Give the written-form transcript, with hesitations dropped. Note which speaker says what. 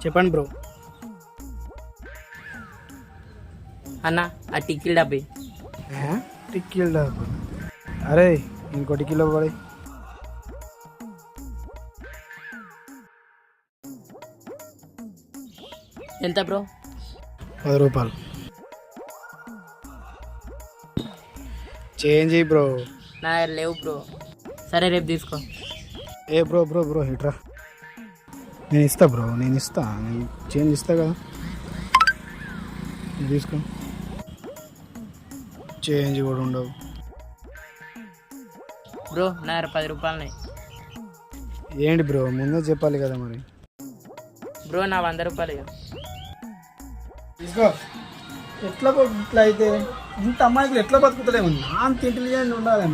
Speaker 1: చెప్పండి బ్రో.
Speaker 2: అన్న ఆ టిక్కీలు డబ్బి.
Speaker 1: టిక్కీలు డబ్బు? అరే ఇంకో టిక్కీలో పడి.
Speaker 2: ఎంత బ్రో?
Speaker 1: 10 రూపాయలు. చేంజ్ అయ్యి బ్రో.
Speaker 2: నా దగ్గర లేవు బ్రో. సరే రేపు తీసుకో.
Speaker 1: ఏ బ్రో బ్రో బ్రో హిట్రా. నేను ఇస్తా బ్రో, నేను చేంజ్ ఇస్తా కదా. తీసుకో. చేంజ్ కూడా ఉండవు
Speaker 2: బ్రో. నా దగ్గర 10 రూపాయలున్నాయి.
Speaker 1: ఏంటి బ్రో ముందే చెప్పాలి కదా మరి.
Speaker 2: బ్రో నా 100 రూపాయలు.
Speaker 1: తీసుకో. ఎట్లా ఇట్లా అయితే ఇంత అమ్మాయిలు ఎట్లా బతుకుతలేము? అంత ఇంటెలిజెంట్ ఉండాలి.